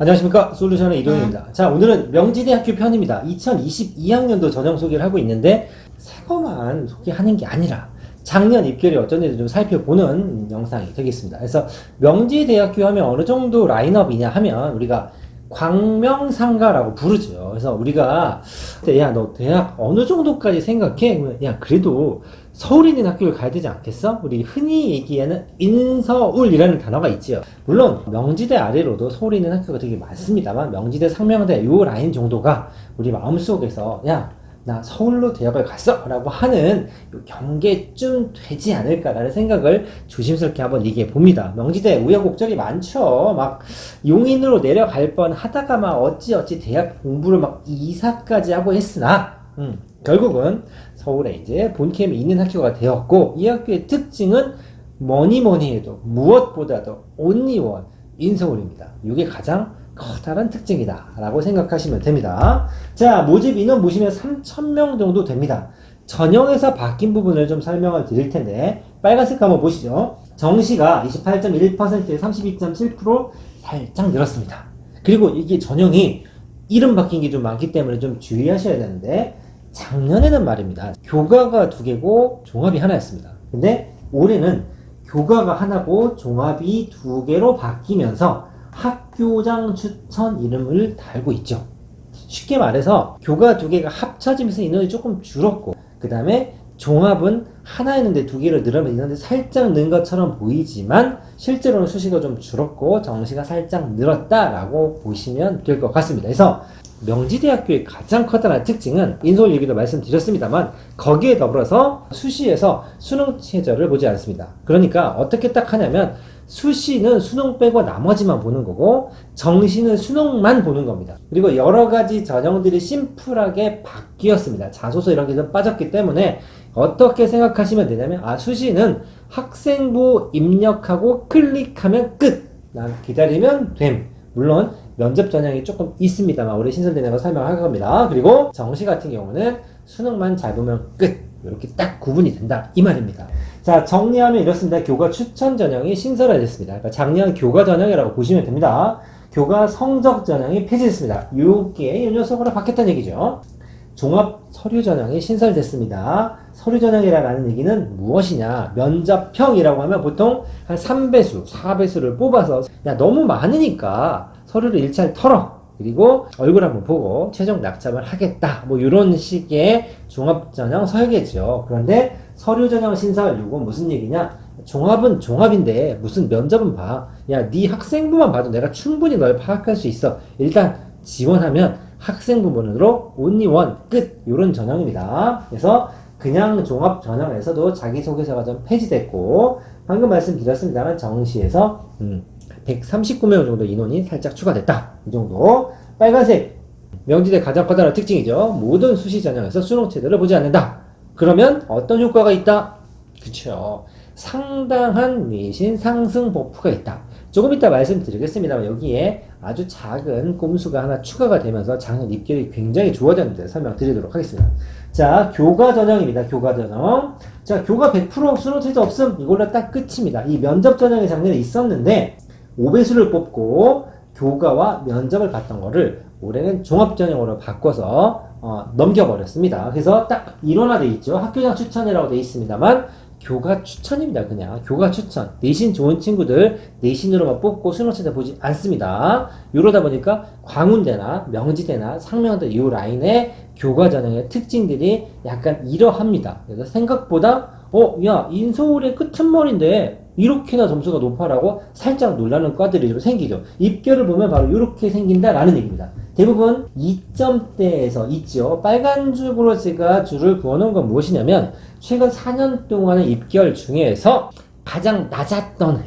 안녕하십니까. 솔루션의 이동입니다. 자, 오늘은 명지대학교 편입니다. 2022학년도 전형 소개를 하고 있는데 새거만 소개하는 게 아니라 작년 입결이 어쩐지 좀 살펴보는 영상이 되겠습니다. 그래서 명지대학교 하면 어느 정도 라인업이냐 하면 우리가 광명상가라고 부르죠. 그래서 우리가 야, 너 대학 어느 정도까지 생각해? 그러면 야, 그래도 서울에 있는 학교를 가야 되지 않겠어? 우리 흔히 얘기하는 인서울이라는 단어가 있지요. 물론 명지대 아래로도 서울에 있는 학교가 되게 많습니다만 명지대, 상명대 요 라인 정도가 우리 마음속에서 야, 나 서울로 대학을 갔어! 라고 하는 경계쯤 되지 않을까라는 생각을 조심스럽게 한번 얘기해 봅니다. 명지대 우여곡절이 많죠. 막 용인으로 내려갈 뻔 하다가 막 어찌어찌 대학 공부를 막 이사까지 하고 했으나 결국은 서울에 이제 본캠이 있는 학교가 되었고, 이 학교의 특징은 뭐니 해도 무엇보다도 온리원 인서울입니다. 이게 가장 커다란 특징이다 라고 생각하시면 됩니다. 자, 모집 인원 보시면 3,000명 정도 됩니다. 전형에서 바뀐 부분을 좀 설명을 드릴 텐데, 빨간색 한번 보시죠. 정시가 28.1%에 32.7% 살짝 늘었습니다. 그리고 이게 전형이 이름 바뀐 게 좀 많기 때문에 좀 주의하셔야 되는데, 작년에는 말입니다, 교과가 2개고 종합이 하나였습니다. 근데 올해는 교과가 하나고 종합이 2개로 바뀌면서 학교장 추천 이름을 달고 있죠. 쉽게 말해서 교과 2개가 합쳐지면서 인원이 조금 줄었고, 그 다음에 종합은 하나였는데 2개로 늘으면 인원이 살짝 는 것처럼 보이지만 실제로는 수시가 좀 줄었고 정시가 살짝 늘었다라고 보시면 될 것 같습니다. 그래서 명지대학교의 가장 커다란 특징은 인서울 얘기도 말씀드렸습니다만 거기에 더불어서 수시에서 수능 최저를 보지 않습니다. 그러니까 어떻게 딱 하냐면 수시는 수능 빼고 나머지만 보는 거고 정시는 수능만 보는 겁니다. 그리고 여러 가지 전형들이 심플하게 바뀌었습니다. 자소서 이런 게 좀 빠졌기 때문에 어떻게 생각하시면 되냐면, 수시는 학생부 입력하고 클릭하면 끝! 난 기다리면 됨. 물론 면접 전형이 조금 있습니다만 올해 신설되는 거 설명할 겁니다. 그리고 정시 같은 경우는 수능만 잘 보면 끝! 이렇게 딱 구분이 된다 이 말입니다. 자, 정리하면 이렇습니다. 교과 추천 전형이 신설화됐습니다. 그러니까 작년 교과 전형이라고 보시면 됩니다. 교과 성적 전형이 폐지됐습니다. 요게 이 녀석으로 바뀌었다는 얘기죠. 종합 서류 전형이 신설됐습니다. 서류 전형이라는 얘기는 무엇이냐? 면접형이라고 하면 보통 한 3배수, 4배수를 뽑아서 야, 너무 많으니까 서류를 일차를 털어. 그리고 얼굴 한번 보고 최종 낙점을 하겠다. 뭐 이런 식의 종합 전형 설계죠. 그런데 서류 전형 신설 이건 무슨 얘기냐? 종합은 종합인데 무슨 면접은 봐. 야, 네 학생부만 봐도 내가 충분히 널 파악할 수 있어. 일단 지원하면 학생 부분으로 온리원 끝! 요런 전형입니다. 그래서 그냥 종합 전형에서도 자기소개서가 좀 폐지됐고, 방금 말씀드렸습니다만 정시에서 139명 정도 인원이 살짝 추가됐다. 이 정도. 빨간색, 명지대 가장 커다란 특징이죠. 모든 수시 전형에서 수능 체제를 보지 않는다. 그러면 어떤 효과가 있다? 그쵸. 상당한 내신 상승 버프가 있다. 조금 이따 말씀드리겠습니다만 여기에 아주 작은 꼼수가 하나 추가가 되면서 작년 입결이 굉장히 좋아졌는데 설명드리도록 하겠습니다. 자, 교과 전형입니다. 교과 전형. 자, 교과 100% 수능 체제 없음. 이걸로 딱 끝입니다. 이 면접 전형이 작년에 있었는데 5배수를 뽑고 교과와 면접을 봤던 거를 올해는 종합 전형으로 바꿔서 넘겨버렸습니다. 그래서 딱 일원화되어 있죠. 학교장 추천이라고 되어 있습니다만 교과 추천입니다. 그냥 교과 추천. 내신 좋은 친구들 내신으로만 뽑고 수능체제 보지 않습니다. 이러다 보니까 광운대나 명지대나 상명대 이 라인의 교과 전형의 특징들이 약간 이러합니다. 그래서 생각보다 야, 인서울의 끄트머리인데 이렇게나 점수가 높아라고 살짝 놀라는 과들이 좀 생기죠. 입결을 보면 바로 이렇게 생긴다라는 얘기입니다. 대부분 2점대에서 있죠. 빨간 줄로 제가 줄을 그어놓은 건 무엇이냐면 최근 4년 동안의 입결 중에서 가장 낮았던 해.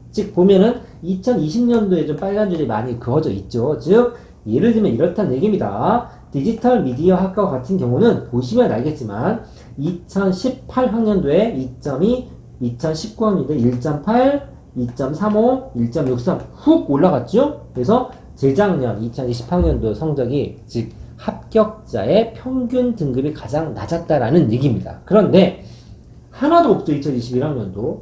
즉 보면은 2020년도에 좀 빨간 줄이 많이 그어져 있죠. 즉 예를 들면 이렇다는 얘기입니다. 디지털 미디어 학과 같은 경우는 보시면 알겠지만 2018학년도에 2.2, 2019학년도에 1.8, 2.35, 1.63 훅 올라갔죠. 그래서 재작년 2020학년도 성적이 즉 합격자의 평균 등급이 가장 낮았다라는 얘기입니다. 그런데 하나도 없죠. 2021학년도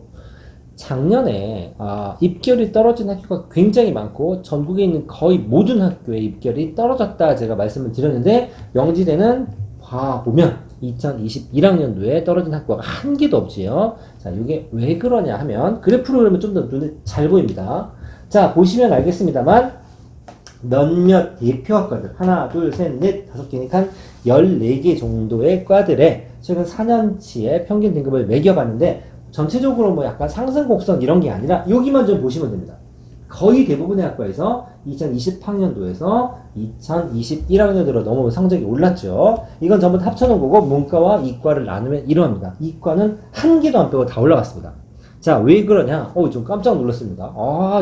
작년에 입결이 떨어진 학교가 굉장히 많고 전국에 있는 거의 모든 학교의 입결이 떨어졌다 제가 말씀을 드렸는데 명지대는 봐보면 2021학년도에 떨어진 학교가 한 개도 없지요. 자, 이게 왜 그러냐 하면 그래프로 그러면 좀 더 눈에 잘 보입니다. 자, 보시면 알겠습니다만 몇몇 대표 학과들 하나, 둘, 셋, 넷, 다섯 개니까 한 14개 정도의 과들에 최근 4년치의 평균 등급을 매겨봤는데 전체적으로 뭐 약간 상승 곡선 이런 게 아니라 여기만 좀 보시면 됩니다. 거의 대부분의 학과에서 2020학년도에서 2021학년도로 너무 성적이 올랐죠. 이건 전부 다 합쳐놓은 거고 문과와 이과를 나누면 이러합니다. 이과는 한 개도 안 빼고 다 올라갔습니다. 자, 왜 그러냐? 좀 깜짝 놀랐습니다.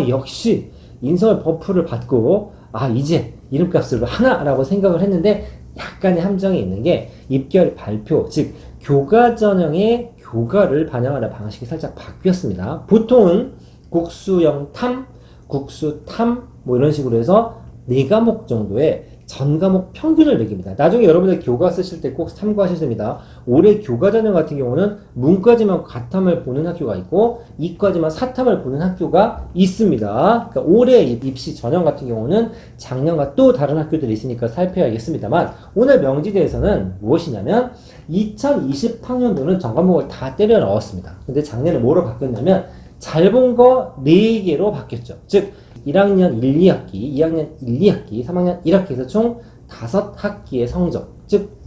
역시 인서울 버프를 받고 이제 이름값을 하나라고 생각을 했는데 약간의 함정이 있는 게 입결 발표, 즉 교과 전형의 교과를 반영하는 방식이 살짝 바뀌었습니다. 보통은 국수형 탐, 국수탐 뭐 이런 식으로 해서 4과목 정도의 전 과목 평균을 매깁니다. 나중에 여러분들 교과 쓰실 때 꼭 참고하셔야 됩니다. 올해 교과 전형 같은 경우는 문과지만 과탐을 보는 학교가 있고 이과지만 사탐을 보는 학교가 있습니다. 그러니까 올해 입시 전형 같은 경우는 작년과 또 다른 학교들이 있으니까 살펴야겠습니다만 오늘 명지대에서는 무엇이냐면 2020학년도는 전 과목을 다 때려 넣었습니다. 근데 작년에 뭐로 바뀌었냐면 잘 본 거 4개로 바뀌었죠. 즉 1학년 1, 2학기, 2학년 1, 2학기, 3학년 1학기에서 총 5학기의 성적, 즉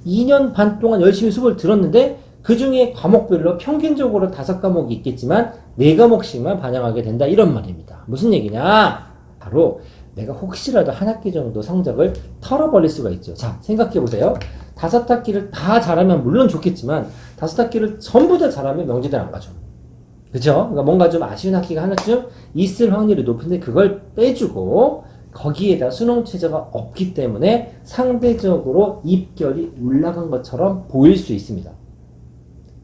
2년 반 동안 열심히 수업을 들었는데 그 중에 과목별로 평균적으로 5과목이 있겠지만 4과목씩만 반영하게 된다 이런 말입니다. 무슨 얘기냐? 바로 내가 혹시라도 한 학기 정도 성적을 털어버릴 수가 있죠. 자, 생각해보세요. 5학기를 다 잘하면 물론 좋겠지만 5학기를 전부 다 잘하면 명지대 안 가죠. 그죠? 그러니까 뭔가 좀 아쉬운 학기가 하나쯤 있을 확률이 높은데 그걸 빼주고 거기에다 수능 최저가 없기 때문에 상대적으로 입결이 올라간 것처럼 보일 수 있습니다.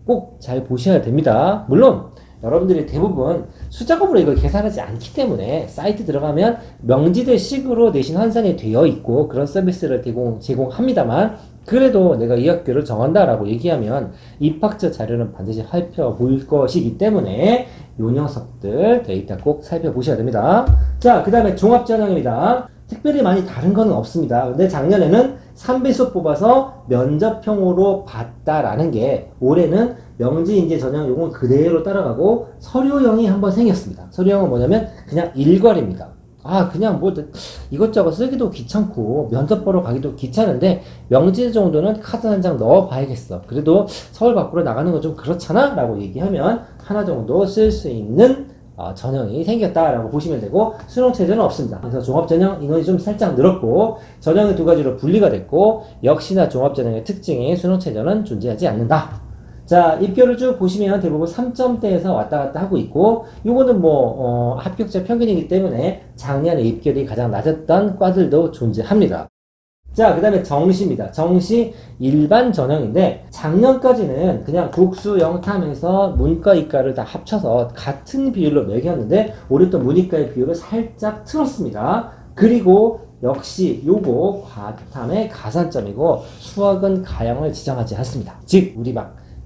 꼭 잘 보셔야 됩니다. 물론 여러분들이 대부분 수작업으로 이걸 계산하지 않기 때문에 사이트 들어가면 명지대 식으로 내신 환산이 되어 있고 그런 서비스를 제공합니다만 그래도 내가 이 학교를 정한다라고 얘기하면 입학처 자료는 반드시 살펴볼 것이기 때문에 요 녀석들 데이터 꼭 살펴보셔야 됩니다. 자, 그 다음에 종합전형입니다. 특별히 많이 다른 건 없습니다. 근데 작년에는 3배수 뽑아서 면접형으로 봤다라는 게 올해는 명지인재 전형 요건 그대로 따라가고 서류형이 한번 생겼습니다. 서류형은 뭐냐면 그냥 일괄입니다. 그냥 뭐 이것저것 쓰기도 귀찮고 면접 보러 가기도 귀찮은데 명지 정도는 카드 한 장 넣어 봐야겠어. 그래도 서울 밖으로 나가는 건 좀 그렇잖아 라고 얘기하면 하나 정도 쓸 수 있는 전형이 생겼다라고 보시면 되고 수능 체제는 없습니다. 그래서 종합전형 인원이 좀 살짝 늘었고 전형이 2가지로 분리가 됐고 역시나 종합전형의 특징이 수능 체제는 존재하지 않는다. 자, 입결을 쭉 보시면 대부분 3점대에서 왔다 갔다 하고 있고 요거는 합격자 평균이기 때문에 작년에 입결이 가장 낮았던 과들도 존재합니다. 자, 그 다음에 정시입니다. 정시 일반 전형인데 작년까지는 그냥 국수 영탐에서 문과 이과를 다 합쳐서 같은 비율로 매겼는데 올해 또 문이과의 비율을 살짝 틀었습니다. 그리고 역시 요거 과탐의 가산점이고 수학은 가형을 지정하지 않습니다. 즉 우리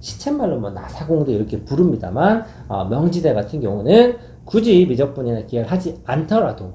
시쳇말로 나사공도 이렇게 부릅니다만 명지대 같은 경우는 굳이 미적분이나 기하를 하지 않더라도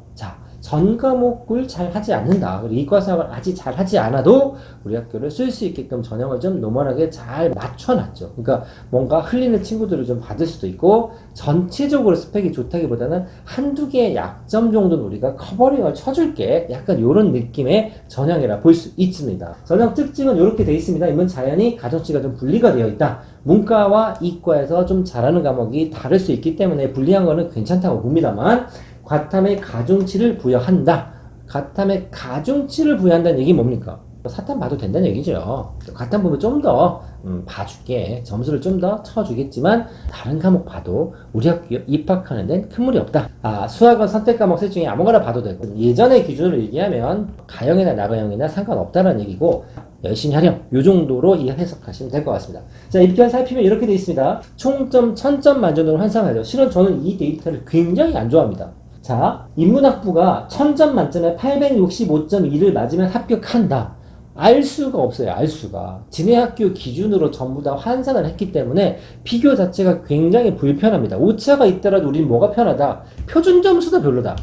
전 과목을 잘 하지 않는다. 그리고 이과수학을 아직 잘 하지 않아도 우리 학교를 쓸 수 있게끔 전형을 좀 노멀하게 잘 맞춰놨죠. 그러니까 뭔가 흘리는 친구들을 좀 받을 수도 있고 전체적으로 스펙이 좋다기보다는 한두 개의 약점 정도는 우리가 커버링을 쳐줄게. 약간 이런 느낌의 전형이라 볼 수 있습니다. 전형 특징은 이렇게 되어 있습니다. 인문 자연이 가정치가 좀 분리가 되어 있다. 문과와 이과에서 좀 잘하는 과목이 다를 수 있기 때문에 분리한 거는 괜찮다고 봅니다만 과탐의 가중치를 부여한다. 과탐의 가중치를 부여한다는 얘기 뭡니까? 사탐 봐도 된다는 얘기죠. 과탐 보면 좀 더 봐줄게. 점수를 좀 더 쳐주겠지만 다른 과목 봐도 우리 학교 입학하는 데는 큰 무리 없다. 수학은 선택 과목 셋 중에 아무거나 봐도 되고 예전의 기준으로 얘기하면 가형이나 나가형이나 상관없다는 얘기고 열심히 하렴. 요 정도로 해석하시면 될 것 같습니다. 자, 입결 살피면 이렇게 되어 있습니다. 총점 1000점 만점으로 환산하죠. 실은 저는 이 데이터를 굉장히 안 좋아합니다. 자, 인문학부가 1000점 만점에 865.2를 맞으면 합격한다. 알 수가 없어요. 알 수가. 지네 학교 기준으로 전부 다 환산을 했기 때문에 비교 자체가 굉장히 불편합니다. 오차가 있더라도 우린 뭐가 편하다? 표준 점수도 별로다.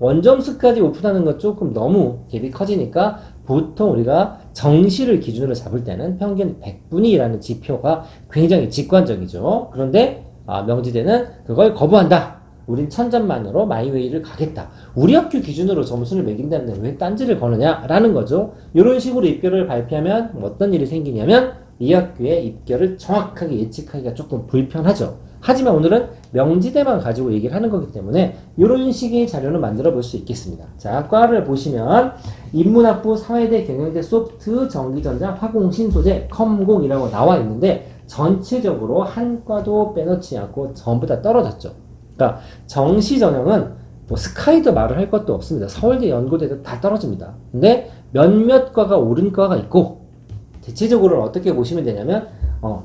원점수까지 오픈하는 건 조금 너무 갭이 커지니까 보통 우리가 정시를 기준으로 잡을 때는 평균 100분위라는 지표가 굉장히 직관적이죠. 그런데 명지대는 그걸 거부한다. 우린 1000점만으로 마이웨이를 가겠다. 우리 학교 기준으로 점수를 매긴다는데 왜 딴지를 거느냐라는 거죠. 이런 식으로 입결을 발표하면 어떤 일이 생기냐면 이 학교의 입결을 정확하게 예측하기가 조금 불편하죠. 하지만 오늘은 명지대만 가지고 얘기를 하는 거기 때문에 이런 식의 자료를 만들어 볼 수 있겠습니다. 자, 과를 보시면 인문학부, 사회대, 경영대, 소프트, 전기전자, 화공, 신소재, 컴공이라고 나와 있는데 전체적으로 한 과도 빼놓지 않고 전부 다 떨어졌죠. 그러니까 정시 전형은 뭐 스카이도 말을 할 것도 없습니다. 서울대, 연고대도 다 떨어집니다. 근데 몇몇 과가 오른 과가 있고 대체적으로는 어떻게 보시면 되냐면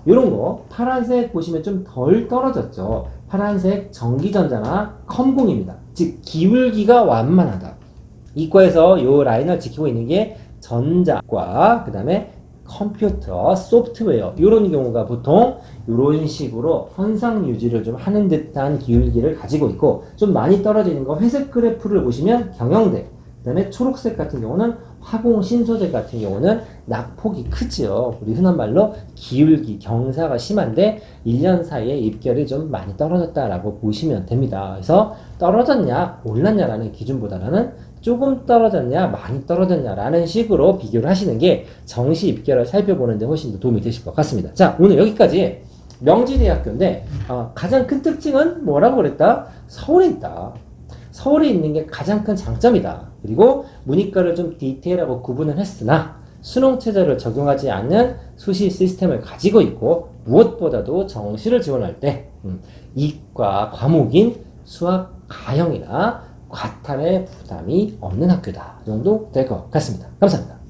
요런 거 파란색 보시면 좀 덜 떨어졌죠. 파란색 전기전자나 컴공입니다. 즉 기울기가 완만하다. 이과에서 요 라인을 지키고 있는 게 전자과, 그 다음에 컴퓨터, 소프트웨어 이런 경우가 보통 이런 식으로 현상 유지를 좀 하는 듯한 기울기를 가지고 있고, 좀 많이 떨어지는 거 회색 그래프를 보시면 경영대, 그 다음에 초록색 같은 경우는 화공, 신소재 같은 경우는 낙폭이 크죠. 우리 흔한 말로 기울기, 경사가 심한데 1년 사이에 입결이 좀 많이 떨어졌다라고 보시면 됩니다. 그래서 떨어졌냐 올랐냐라는 기준보다는 조금 떨어졌냐 많이 떨어졌냐라는 식으로 비교를 하시는 게 정시 입결을 살펴보는 데 훨씬 더 도움이 되실 것 같습니다. 자, 오늘 여기까지 명지대학교인데 가장 큰 특징은 뭐라고 그랬다? 서울에 있다. 서울에 있는 게 가장 큰 장점이다. 그리고 문이과를 좀 디테일하고 구분을 했으나 수능체제를 적용하지 않는 수시 시스템을 가지고 있고, 무엇보다도 정시를 지원할 때 이과 과목인 수학, 가형이나 과탐의 부담이 없는 학교다 정도 될 것 같습니다. 감사합니다.